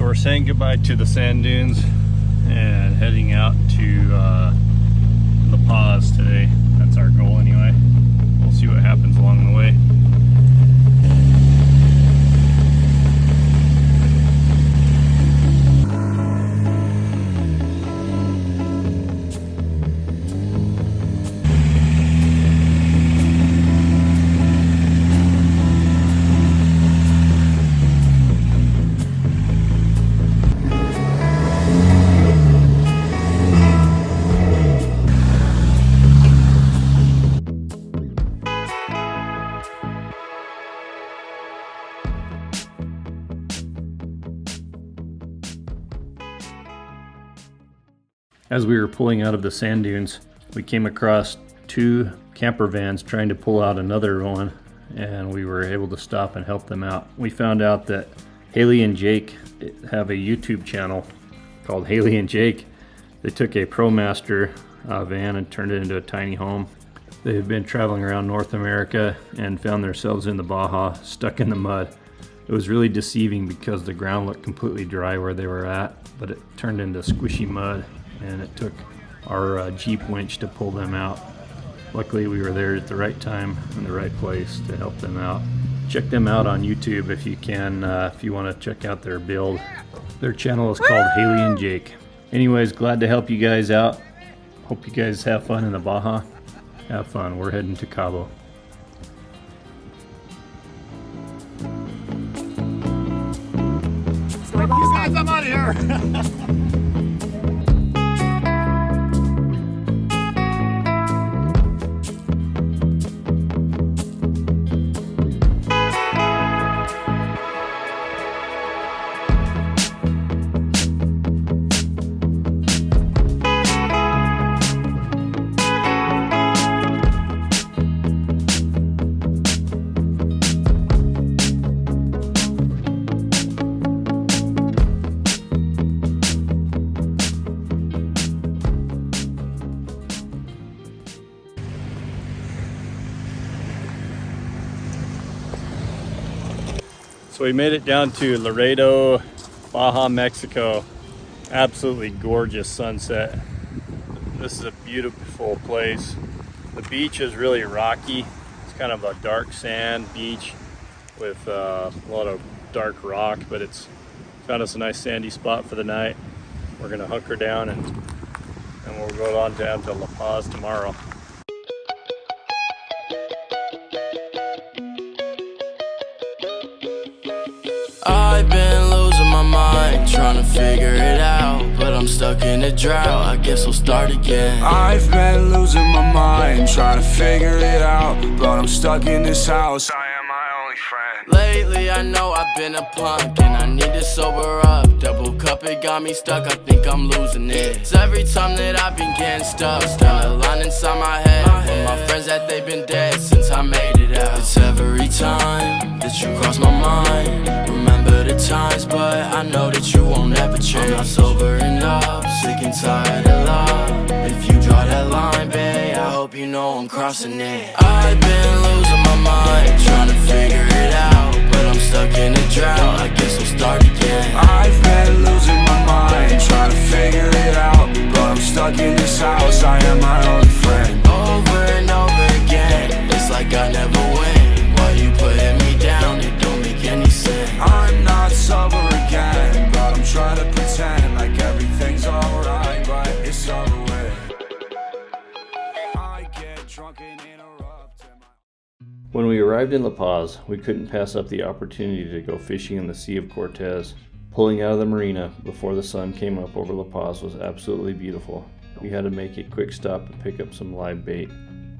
So we're saying goodbye to the sand dunes and heading out to La Paz today. That's our goal anyway. We'll see what happens along the way. As we were pulling out of the sand dunes, we came across two camper vans trying to pull out another one, and we were able to stop and help them out. We found out that Haley and Jake have a YouTube channel called Haley and Jake. They took a ProMaster van and turned it into a tiny home. They've been traveling around North America and found themselves in the Baja, stuck in the mud. It was really deceiving because the ground looked completely dry where they were at, but it turned into squishy mud, and it took our Jeep winch to pull them out. Luckily we were there at the right time in the right place to help them out. Check them out on YouTube if you can, if you want to check out their build. Their channel is called Haley and Jake. Anyways, glad to help you guys out. Hope you guys have fun in the Baja. Have fun. We're heading to Cabo. You guys, I'm out of here. So we made it down to Laredo, Baja, Mexico. Absolutely gorgeous sunset. This is a beautiful place. The beach is really rocky. It's kind of a dark sand beach with a lot of dark rock, but it's found us a nice sandy spot for the night. We're gonna hunker down and we'll go on down to La Paz tomorrow. I've been losing my mind, trying to figure it out, but I'm stuck in a drought, I guess I'll start again. I've been losing my mind, trying to figure it out, but I'm stuck in this house, I am my only friend. Lately I know I've been a punk, and I need to sober up. Double cup, it got me stuck, I think I'm losing it. It's every time that I've been getting stuck, still a line inside my head, with my friends that they've been dead since I made it out. It's every time that you cross my mind, remember the times, but I know that you won't ever change. I'm not sobering up, sick and tired of love. If you draw that line, babe, I hope you know I'm crossing it. I've been losing my mind, trying to figure it out, but I'm stuck in a drought, I guess I'll start again. I've been losing my mind, trying to figure it out, but I'm stuck in this house, I am my only friend. Over and over again, it's like I never win. Why you putting me down, it don't make any sense. I'm not sober again, but I'm trying to pretend like everything's alright, but it's over with. I get drunk and interrupt. When we arrived in La Paz, we couldn't pass up the opportunity to go fishing in the Sea of Cortez. Pulling out of the marina before the sun came up over La Paz was absolutely beautiful. We had to make a quick stop to pick up some live bait.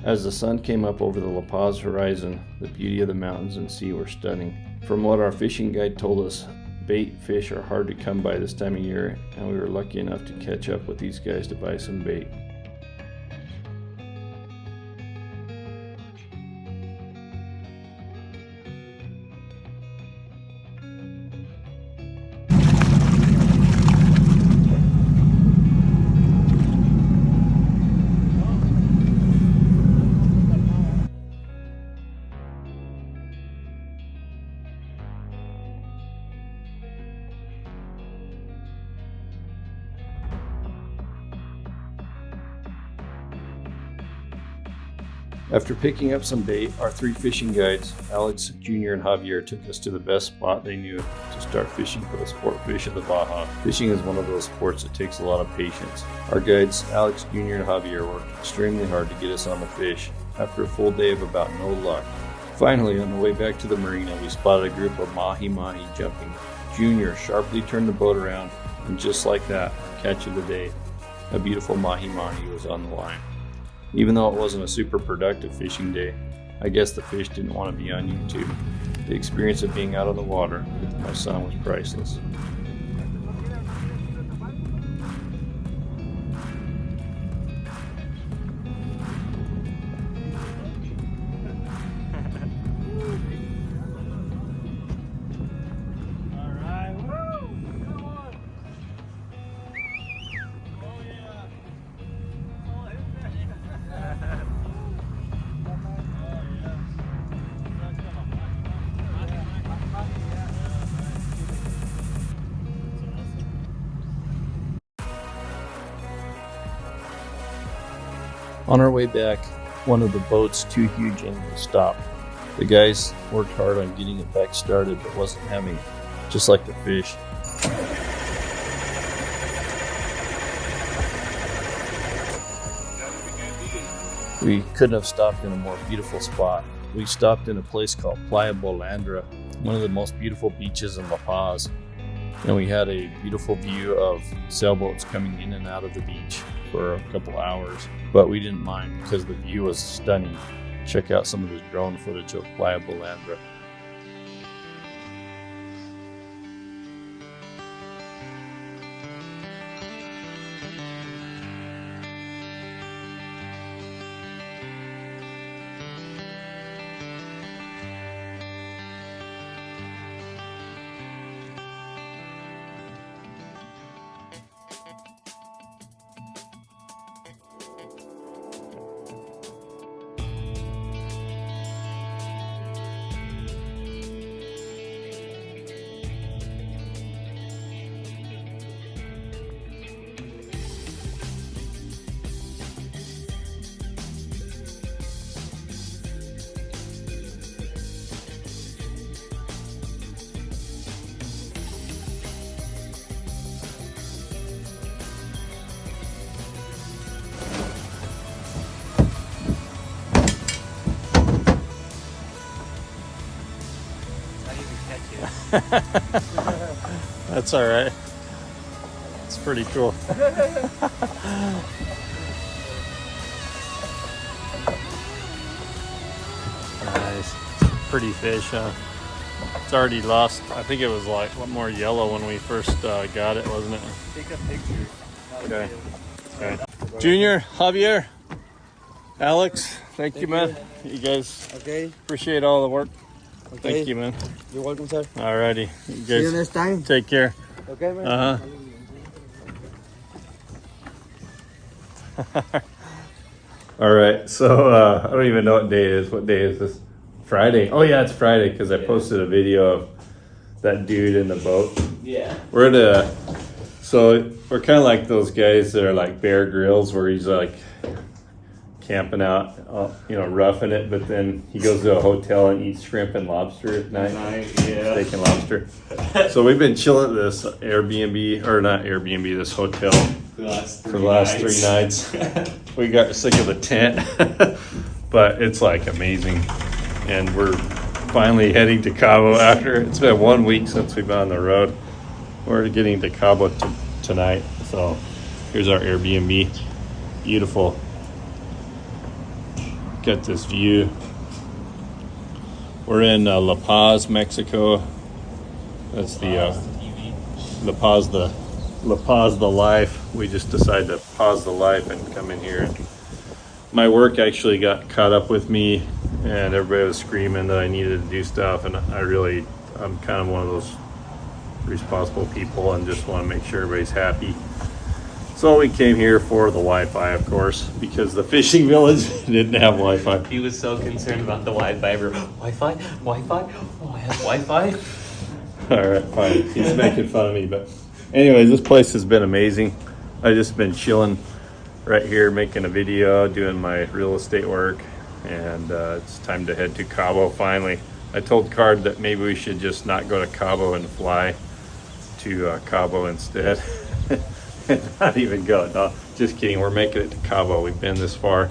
As the sun came up over the La Paz horizon, the beauty of the mountains and sea were stunning. From what our fishing guide told us, bait fish are hard to come by this time of year, and we were lucky enough to catch up with these guys to buy some bait. After picking up some bait, our 3 fishing guides, Alex, Junior, and Javier, took us to the best spot they knew to start fishing for the sport fish of the Baja. Fishing is one of those sports that takes a lot of patience. Our guides, Alex, Junior, and Javier, worked extremely hard to get us on the fish after a full day of about no luck. Finally, on the way back to the marina, we spotted a group of mahi-mahi jumping. Junior sharply turned the boat around, and just like that, catch of the day, a beautiful mahi-mahi was on the line. Even though it wasn't a super productive fishing day, I guess the fish didn't want to be on YouTube. The experience of being out on the water with my son was priceless. On our way back, one of the boat's 2 huge engines stopped. The guys worked hard on getting it back started, but wasn't having it, just like the fish. We couldn't have stopped in a more beautiful spot. We stopped in a place called Playa Bolandra, one of the most beautiful beaches in La Paz. And we had a beautiful view of sailboats coming in and out of the beach for a couple hours, but we didn't mind because the view was stunning. Check out some of the drone footage of Playa Bolandra. That's all right. It's pretty cool. Nice. Pretty fish, huh? It's already lost. I think it was like one more yellow when we first got it, wasn't it? Take a picture. Okay. Okay. Junior, Javier, Alex, thank you, man. You guys appreciate all the work. Okay. Thank you, man. You're welcome, sir. Alrighty. You guys See you next time. take care. Okay, man. All right. So I don't even know what day it is. What day is this? Friday. Oh yeah, it's Friday because I posted a video of that dude in the boat. Yeah. We're at a. So we're kind of like those guys that are like Bear Grylls, where he's like camping out, roughing it, but then he goes to a hotel and eats shrimp and lobster at night. Yeah. Steak and lobster. So we've been chilling at this Airbnb, or not Airbnb, this hotel for the last 3 nights. We got sick of the tent, but it's like amazing. And we're finally heading to Cabo after it's been 1 week since we've been on the road. We're getting to Cabo tonight. So here's our Airbnb. Beautiful. Got this view. We're in La Paz, Mexico. That's the La Paz the life. We just decided to pause the life and come in here. My work actually got caught up with me, and everybody was screaming that I needed to do stuff, and I'm kind of one of those responsible people and just want to make sure everybody's happy. So we came here for the Wi-Fi, of course, because the fishing village didn't have Wi-Fi. He was so concerned about the Wi-Fi. Wi-Fi? Oh, I have Wi-Fi? All right, fine. He's making fun of me, but anyways, this place has been amazing. I've just been chilling right here, making a video, doing my real estate work, and it's time to head to Cabo finally. I told Card that maybe we should just not go to Cabo and fly to Cabo instead. Not even go. No, just kidding. We're making it to Cabo. We've been this far.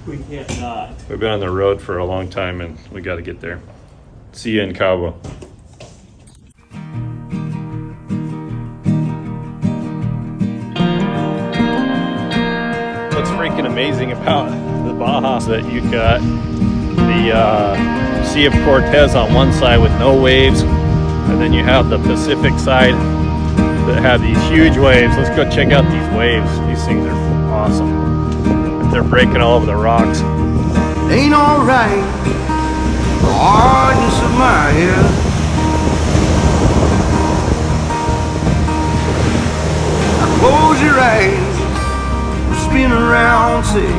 We can't not. We've been on the road for a long time, and we got to get there. See you in Cabo. What's freaking amazing about the Baja is that you've got the Sea of Cortez on one side with no waves, and then you have the Pacific side that have these huge waves. Let's go check out these waves. These things are awesome. They're breaking all over the rocks. Ain't alright, the hardness of my head. Now close your eyes, spin around, say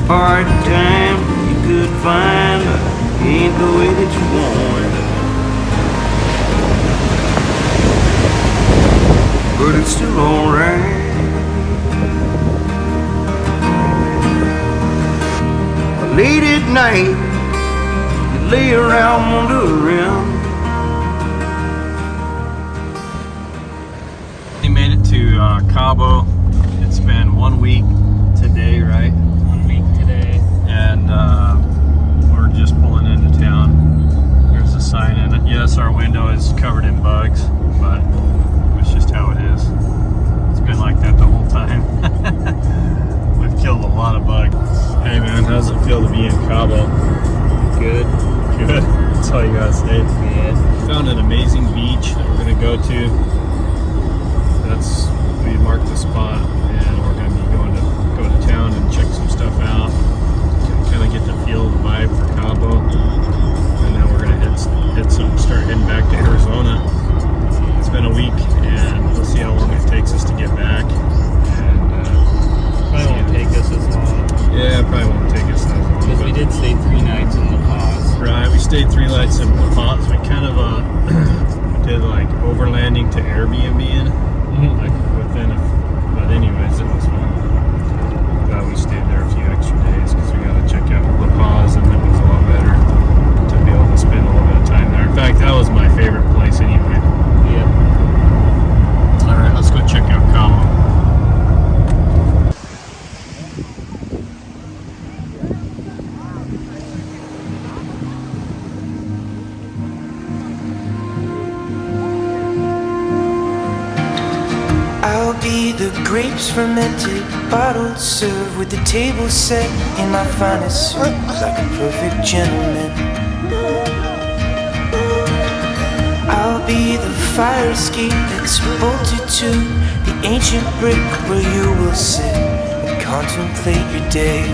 part time you could find, but ain't the way that you want. But it's still alright. Late at night, you lay around wondering. We made it to Cabo. It's been 1 week today, right? 1 week today. And we're just pulling into town. There's a sign in it. Yes, our window is covered in bugs, but it's just how it is. It's been like that the whole time. We've killed a lot of bugs. Hey man, how does it feel to be in Cabo? Good. Good. That's all you gotta say. Yeah. Found an amazing beach that we're gonna go to. We marked the spot, and we're gonna be go to town and check some stuff out. Kind of get the feel of the vibe for Cabo, and then we're gonna start heading back to Arizona. It's been a week, and we'll see how long it takes us to get back. And Probably won't take us as long. yeah, it probably won't take us that long. Because we did stay 3 nights in La Paz. Right, we stayed 3 nights in La Paz. We kind of did like overlanding to Airbnb like within but anyways, it was fun. Glad we stayed there a few extra days because we got to check out La Paz, and it was a lot better to be able to spend a little bit of time there. In fact, that was my favorite place anyway. Yeah. All right, let's go check out Cabo. I'll be the grapes fermented, bottled, served with the table set in my finest suit, like a perfect gentleman. I'll be the fire escape that's bolted to the ancient brick where you will sit and contemplate your day.